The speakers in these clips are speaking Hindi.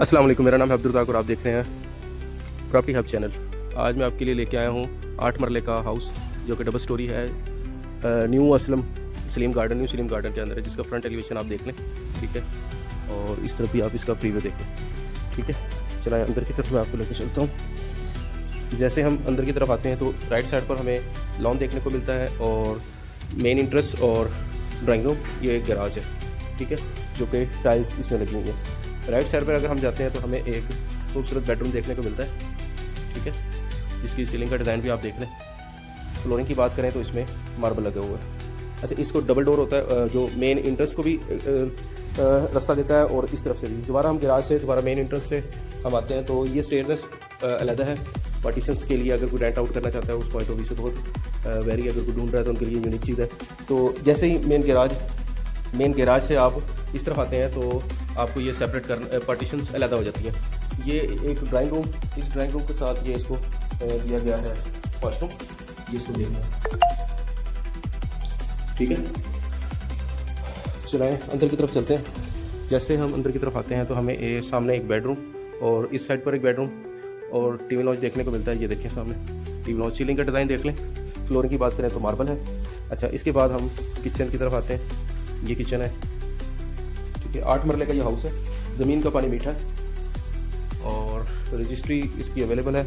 अस्सलाम वालेकुम, मेरा नाम है अब्दुल रज़ाक और आप देख रहे हैं प्रॉपर्टी हब चैनल। आज मैं आपके लिए लेके आया हूँ 8 मरले का हाउस जो कि डबल स्टोरी है। न्यू सलीम गार्डन के अंदर है, जिसका फ्रंट एलिवेशन आप देख लें, ठीक है। और इस तरफ भी आप इसका प्रीव्यू देखें, ठीक है। चलाएं अंदर की तरफ, मैं आपको लेकर चलता हूँ। जैसे हम अंदर की तरफ आते हैं तो राइट साइड पर हमें लॉन देखने को मिलता है और मेन इंट्रेंस और ड्राइंग रूम, ये एक गैराज है, ठीक है, जो कि टाइल्स इसमें लगी हुई है। राइट साइड पर अगर हम जाते हैं तो हमें एक खूबसूरत बेडरूम देखने को मिलता है, ठीक है, जिसकी सीलिंग का डिज़ाइन भी आप देख लें। फ्लोरिंग की बात करें तो इसमें मार्बल लगा हुआ है। अच्छा, इसको डबल डोर होता है जो मेन इंट्रेंस को भी रास्ता देता है और इस तरफ से भी। दोबारा हम गैराज से दोबारा मेन इंट्रेंस से हम आते हैं तो ये स्टेयर्स अलग है पार्टीशंस के लिए। अगर कोई रेंट आउट करना चाहता है उस पॉइंट ऑफ व्यू से बहुत वेरी, अगर कोई ढूंढ रहा है तो उनके लिए यूनिक चीज़ है। तो जैसे ही मेन गैराज से आप इस तरफ आते हैं तो आपको ये सेपरेट पार्टीशन अलग हो जाती है। ये एक ड्राइंग रूम, इस ड्राइंग रूम के साथ ये इसको दिया गया है वॉशरूम, ये इसको देखना, ठीक है। चलाएं अंदर की तरफ चलते हैं। जैसे हम अंदर की तरफ आते हैं तो हमें सामने एक बेडरूम और इस साइड पर एक बेडरूम और टीवी लॉन्च देखने को मिलता है। ये देखें सामने टीवी लॉन्च, सीलिंग का डिज़ाइन देख लें। फ्लोरिंग की बात करें तो मार्बल है। अच्छा, इसके बाद हम किचन की तरफ आते हैं। ये किचन है, ठीक है। 8 मरले का ये हाउस है, ज़मीन का पानी मीठा है और रजिस्ट्री इसकी अवेलेबल है।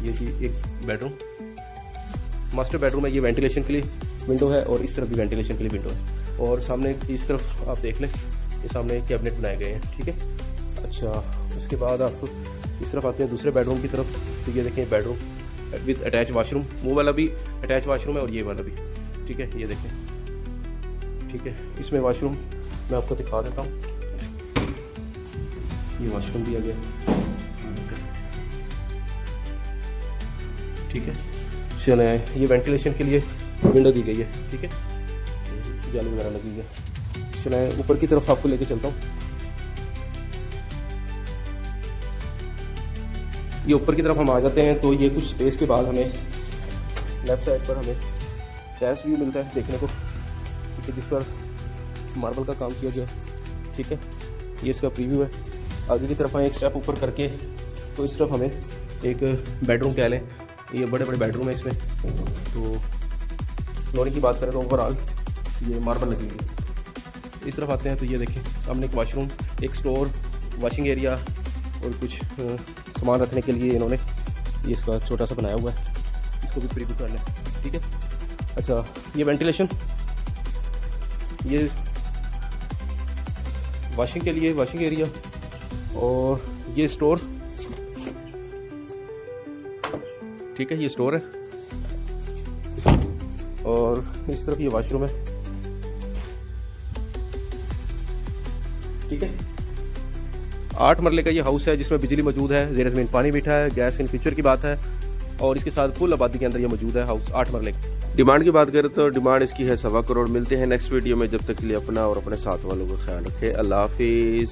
ये जी एक बेडरूम, मास्टर बेडरूम है। ये वेंटिलेशन के लिए विंडो है और इस तरफ भी वेंटिलेशन के लिए विंडो है। और सामने इस तरफ आप देख लें, ये सामने कैबिनेट बनाए गए हैं, ठीक है। अच्छा, उसके बाद आप इस तरफ आते हैं दूसरे बेडरूम की तरफ। तो ये देखें बेडरूम विद अटैच वाशरूम, वो वाला भी अटैच वाशरूम है और ये वाला भी, ठीक है। ये देखें, ठीक है। इसमें वाशरूम मैं आपको दिखा देता हूँ। ये वाशरूम भी आ गया, ठीक है। चले आए, ये वेंटिलेशन के लिए विंडो दी गई है, ठीक है, जाली वगैरह लगी है। चले आए, ऊपर की तरफ आपको लेके चलता हूँ। ये ऊपर की तरफ हम आ जाते हैं तो ये कुछ स्पेस के बाद हमें लेफ्ट साइड पर हमें टेरेस व्यू मिलता है देखने को, ठीक है, जिस पर मार्बल का काम किया गया, ठीक है। ये इसका प्रीव्यू है। आगे की तरफ एक स्टेप ऊपर करके तो इस तरफ हमें एक बेडरूम कह लें, ये बड़े बड़े बेडरूम है इसमें। तो फ्लोरिंग की बात करें तो ओवरऑल ये मार्बल लगी हुई है। इस तरफ आते हैं तो ये देखें सामने एक वाशरूम, एक स्टोर, वॉशिंग एरिया और कुछ सामान रखने के लिए इन्होंने ये इसका छोटा सा बनाया हुआ है। इसको भी प्रीव्यू कर लें, ठीक है। अच्छा, ये वेंटिलेशन, ये वॉशिंग के लिए वॉशिंग एरिया और ये स्टोर, ठीक है, ये स्टोर है। और इस तरफ ये वॉशरूम है, ठीक है। 8 मरले का ये हाउस है जिसमें बिजली मौजूद है, ज़ेर ज़मीन पानी मीठा है, गैस इन फ्यूचर की बात है और इसके साथ फुल आबादी के अंदर ये मौजूद है हाउस 8 मरले का। डिमांड की बात करें तो डिमांड इसकी है 1.25 करोड़। मिलते हैं नेक्स्ट वीडियो में, जब तक के लिए अपना और अपने साथ वालों का ख्याल रखें। अल्लाह हाफिज़।